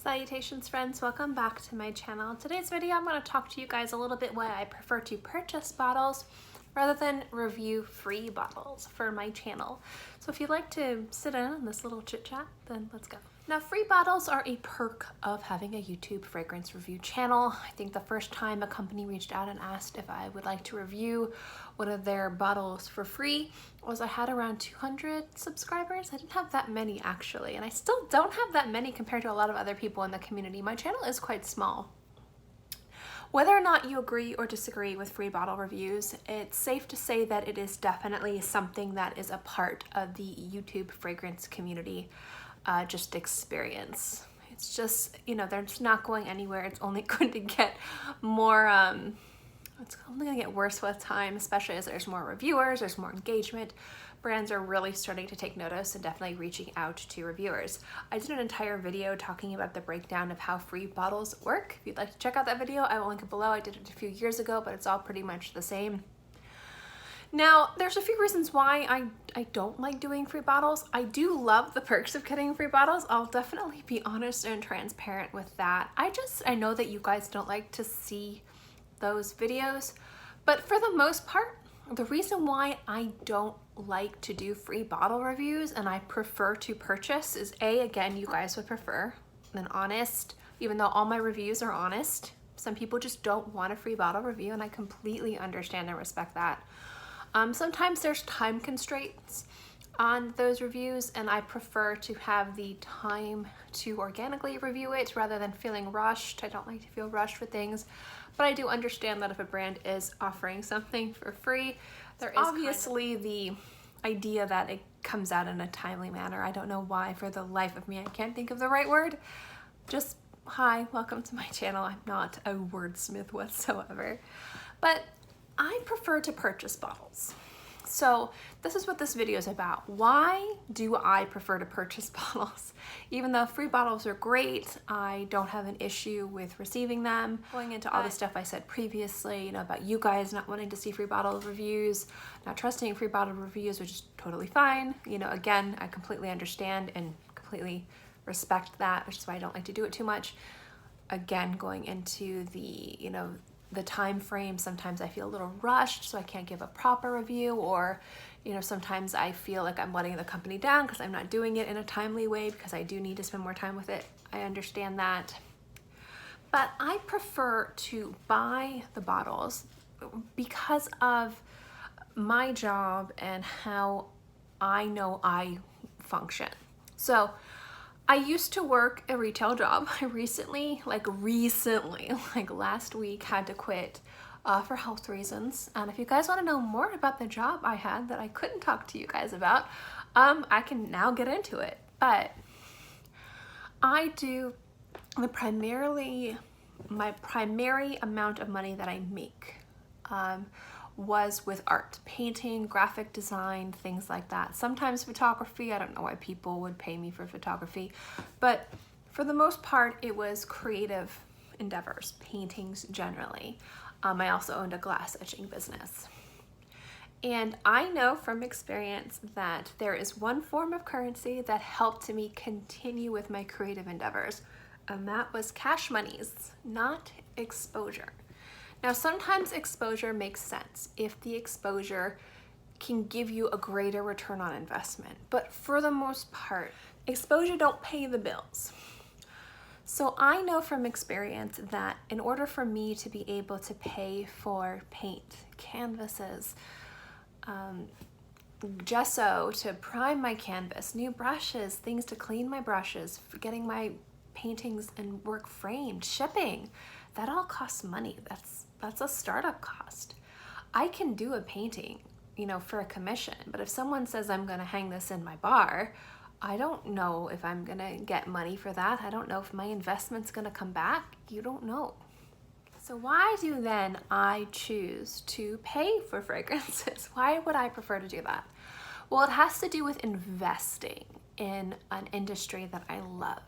Salutations friends, welcome back to my channel. In today's video I'm going to talk to you guys a little bit why I prefer to purchase bottles rather than review free bottles for my channel. So if you'd like to sit in on this little chit chat, then let's go. Now, free bottles are a perk of having a YouTube fragrance review channel. I think the first time a company reached out and asked if I would like to review one of their bottles for free was I had around 200 subscribers. I didn't have that many actually, and I still don't have that many compared to a lot of other people in the community. My channel is quite small. Whether or not you agree or disagree with free bottle reviews, it's safe to say that it is definitely something that is a part of the YouTube fragrance community just experience. It's just, you know, they're just not going anywhere. It's only going to get more, it's only going to get worse with time, especially as there's more reviewers, there's more engagement. Brands are really starting to take notice and definitely reaching out to reviewers. I did an entire video talking about the breakdown of how free bottles work. If you'd like to check out that video, I will link it below. I did it a few years ago, but it's all pretty much the same. Now, there's a few reasons why I don't like doing free bottles. I do love the perks of getting free bottles. I'll definitely be honest and transparent with that. I know that you guys don't like to see those videos, but for the most part, the reason why I don't like to do free bottle reviews and I prefer to purchase is again, you guys would prefer an honest, even though all my reviews are honest, some people just don't want a free bottle review, and I completely understand and respect that. Sometimes there's time constraints on those reviews, and I prefer to have the time to organically review it rather than feeling rushed. I don't like to feel rushed with things, but I do understand that if a brand is offering something for free, there is obviously the idea that it comes out in a timely manner. I don't know why, for the life of me, I can't think of the right word. Just, hi, welcome to my channel. I'm not a wordsmith whatsoever, but I prefer to purchase bottles. So this is what this video is about. Why do I prefer to purchase bottles? Even though free bottles are great, I don't have an issue with receiving them. Going into all the stuff I said previously, you know, about you guys not wanting to see free bottle reviews, not trusting free bottle reviews, which is totally fine. You know, again, I completely understand and completely respect that, which is why I don't like to do it too much. Again, going into the, you know, the time frame, sometimes I feel a little rushed, so I can't give a proper review, or, you know, sometimes I feel like I'm letting the company down because I'm not doing it in a timely way because I do need to spend more time with it. I understand that. But I prefer to buy the bottles because of my job and how I know I function. So I used to work a retail job. I recently, like last week, had to quit for health reasons. And if you guys want to know more about the job I had that I couldn't talk to you guys about, I can now get into it. But I do my primary amount of money that I make was with art, painting, graphic design, things like that. Sometimes photography. I don't know why people would pay me for photography, but for the most part, it was creative endeavors, paintings generally. I also owned a glass etching business. And I know from experience that there is one form of currency that helped me continue with my creative endeavors, and that was cash monies, not exposure. Now, sometimes exposure makes sense if the exposure can give you a greater return on investment, but for the most part, exposure don't pay the bills. So I know from experience that in order for me to be able to pay for paint, canvases, gesso to prime my canvas, new brushes, things to clean my brushes, getting my paintings and work framed, shipping, that all costs money. That's a startup cost. I can do a painting, you know, for a commission, but if someone says I'm gonna hang this in my bar, I don't know if I'm gonna get money for that. I don't know if my investment's gonna come back. You don't know. So why do then I choose to pay for fragrances? Why would I prefer to do that? Well, it has to do with investing in an industry that I love.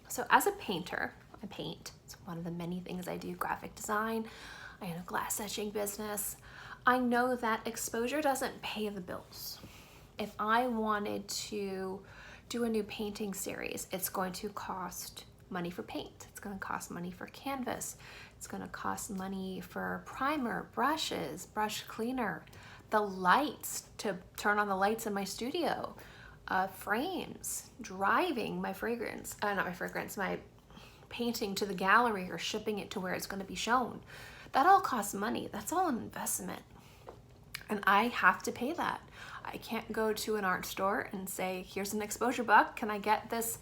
So as a painter, I paint. It's one of the many things I do, graphic design. I own a glass etching business. I know that exposure doesn't pay the bills. If I wanted to do a new painting series, it's going to cost money for paint. It's gonna cost money for canvas. It's gonna cost money for primer, brushes, brush cleaner, the lights, to turn on the lights in my studio, frames, driving my fragrance, my painting to the gallery or shipping it to where it's gonna be shown. That all costs money. That's all an investment. And I have to pay that. I can't go to an art store and say, here's an exposure buck. Can I get this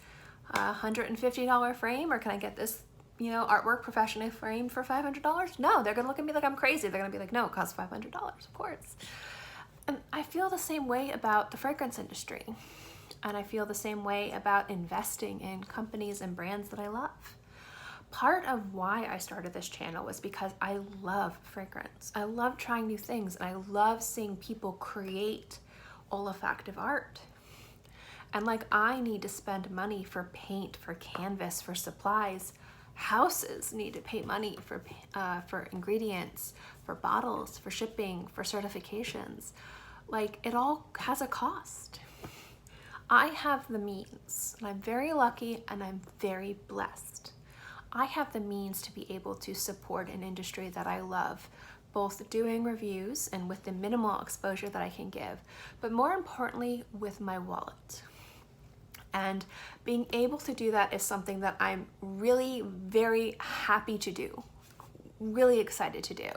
$150 frame, or can I get this, artwork professionally framed for $500? No, they're gonna look at me like I'm crazy. They're gonna be like, no, it costs $500, of course. And I feel the same way about the fragrance industry. And I feel the same way about investing in companies and brands that I love. Part of why I started this channel was because I love fragrance. I love trying new things, and I love seeing people create olfactive art. And like, I need to spend money for paint, for canvas, for supplies. Houses need to pay money for ingredients, for bottles, for shipping, for certifications. Like, it all has a cost. I have the means, and I'm very lucky and I'm very blessed. I have the means to be able to support an industry that I love, both doing reviews and with the minimal exposure that I can give, but more importantly, with my wallet. And being able to do that is something that I'm really very happy to do, really excited to do.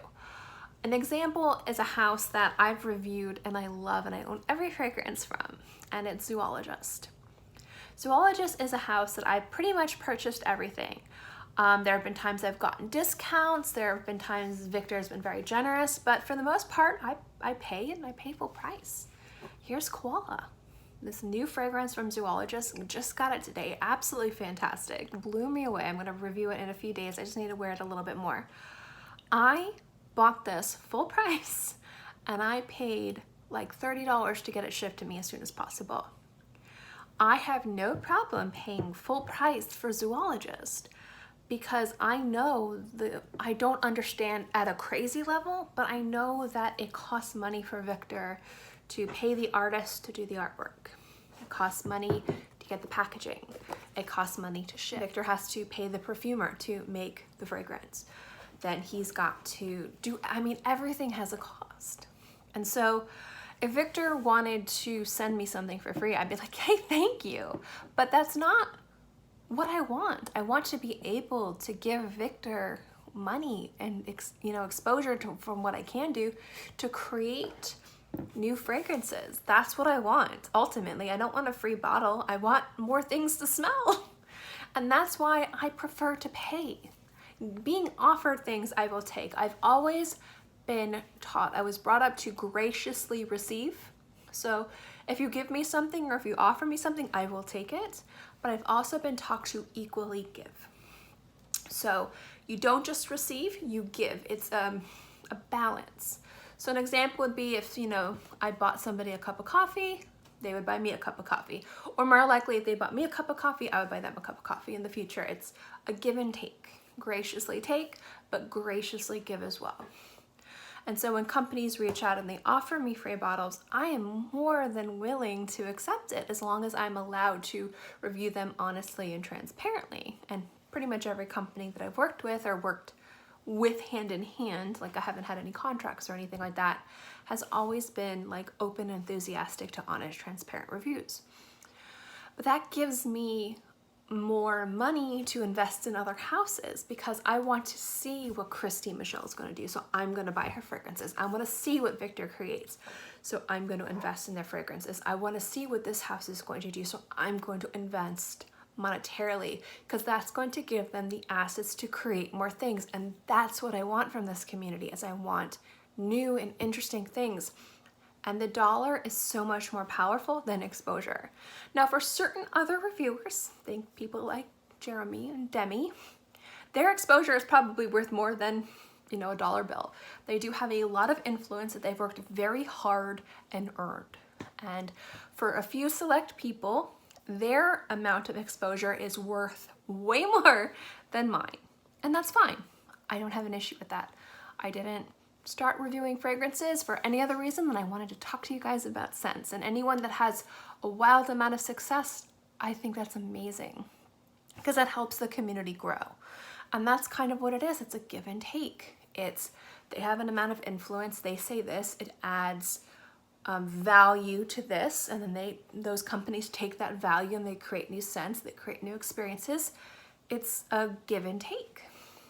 An example is a house that I've reviewed and I love and I own every fragrance from, and it's Zoologist. Zoologist is a house that I've pretty much purchased everything. There have been times I've gotten discounts, there have been times Victor has been very generous, but for the most part, I pay, and I pay full price. Here's Koala, this new fragrance from Zoologist. Just got it today, absolutely fantastic, blew me away. I'm gonna review it in a few days. I just need to wear it a little bit more. I bought this full price, and I paid like $30 to get it shipped to me as soon as possible. I have no problem paying full price for Zoologist, because I know I don't understand at a crazy level, but I know that it costs money for Victor to pay the artist to do the artwork. It costs money to get the packaging. It costs money to ship. Victor has to pay the perfumer to make the fragrance. Then he's got to do, everything has a cost. And so if Victor wanted to send me something for free, I'd be like, hey, thank you. But that's not what I want. I want to be able to give Victor money and exposure from what I can do to create new fragrances. That's what I want. Ultimately, I don't want a free bottle. I want more things to smell. And that's why I prefer to pay. Being offered things, I will take. I've always been taught, I was brought up to graciously receive. So if you give me something or if you offer me something, I will take it. But I've also been taught to equally give. So you don't just receive, you give. It's a balance. So an example would be if, I bought somebody a cup of coffee, they would buy me a cup of coffee. Or more likely, if they bought me a cup of coffee, I would buy them a cup of coffee in the future. It's a give and take. Graciously take, but graciously give as well. And so when companies reach out and they offer me free bottles, I am more than willing to accept it as long as I'm allowed to review them honestly and transparently. And pretty much every company that I've worked with or worked with hand in hand, like I haven't had any contracts or anything like that, has always been like open, enthusiastic to honest, transparent reviews. But that gives me more money to invest in other houses because I want to see what Kristin Michelle is going to do. So I'm going to buy her fragrances. I want to see what Victor creates. So I'm going to invest in their fragrances. I want to see what this house is going to do. So I'm going to invest monetarily because that's going to give them the assets to create more things. And that's what I want from this community, is I want new and interesting things. And the dollar is so much more powerful than exposure. Now, for certain other reviewers, think people like Jeremy and Demi, their exposure is probably worth more than, a dollar bill. They do have a lot of influence that they've worked very hard and earned. And for a few select people, their amount of exposure is worth way more than mine. And that's fine. I don't have an issue with that. I didn't start reviewing fragrances for any other reason than I wanted to talk to you guys about scents. And anyone that has a wild amount of success, I think that's amazing. because that helps the community grow. And that's kind of what it is. It's a give and take. They have an amount of influence. They say this, it adds value to this, and then those companies take that value and they create new scents, they create new experiences. It's a give and take.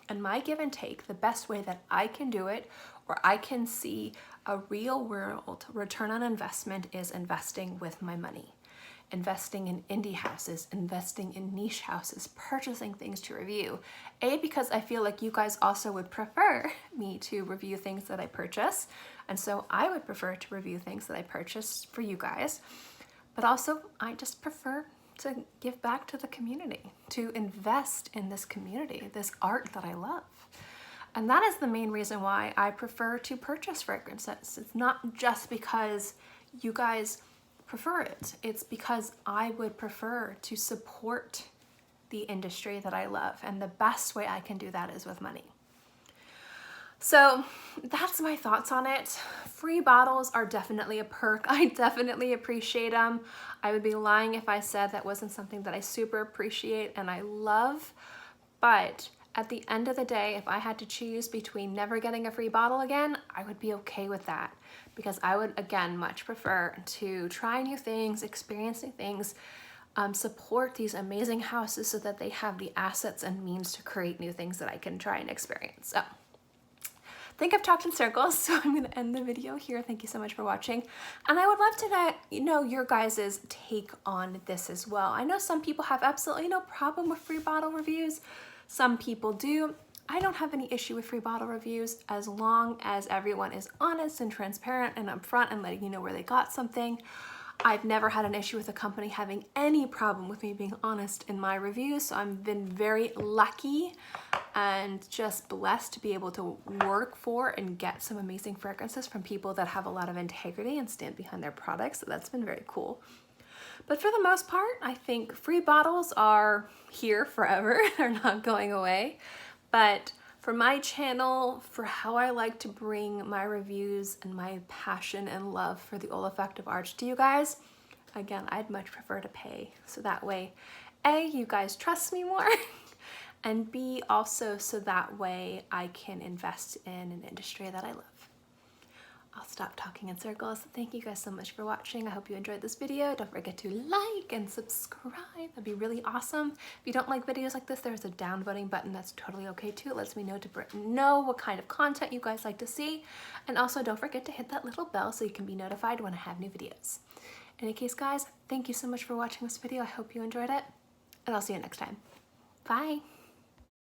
And my give and take, the best way that I can do it, or I can see a real world return on investment, is investing with my money. Investing in indie houses, investing in niche houses, purchasing things to review. Because I feel like you guys also would prefer me to review things that I purchase, and so I would prefer to review things that I purchase for you guys. But also, I just prefer to give back to the community, to invest in this community, this art that I love. And that is the main reason why I prefer to purchase fragrances. It's not just because you guys prefer it. It's because I would prefer to support the industry that I love, and the best way I can do that is with money. So that's my thoughts on it. Free bottles are definitely a perk. I definitely appreciate them. I would be lying if I said that wasn't something that I super appreciate and I love. But at the end of the day, if I had to choose between never getting a free bottle again, I would be okay with that, because I would, again, much prefer to try new things, experience new things, support these amazing houses so that they have the assets and means to create new things that I can try and experience. So I think I've talked in circles, so I'm going to end the video here. Thank you so much for watching. And I would love to know your guys' take on this as well. I know some people have absolutely no problem with free bottle reviews. Some people do. I don't have any issue with free bottle reviews as long as everyone is honest and transparent and upfront and letting you know where they got something. I've never had an issue with a company having any problem with me being honest in my reviews, so I've been very lucky and just blessed to be able to work for and get some amazing fragrances from people that have a lot of integrity and stand behind their products, so that's been very cool. But for the most part, I think free bottles are here forever. They're not going away. But for my channel, for how I like to bring my reviews and my passion and love for the olfactive arts to you guys, again, I'd much prefer to pay. So that way, A, you guys trust me more, and B, also so that way I can invest in an industry that I love. I'll stop talking in circles. Thank you guys so much for watching. I hope you enjoyed this video. Don't forget to like and subscribe. That'd be really awesome. If you don't like videos like this, there's a downvoting button. That's totally okay too. It lets me know what kind of content you guys like to see. And also don't forget to hit that little bell so you can be notified when I have new videos. In any case, guys, thank you so much for watching this video. I hope you enjoyed it, and I'll see you next time. Bye.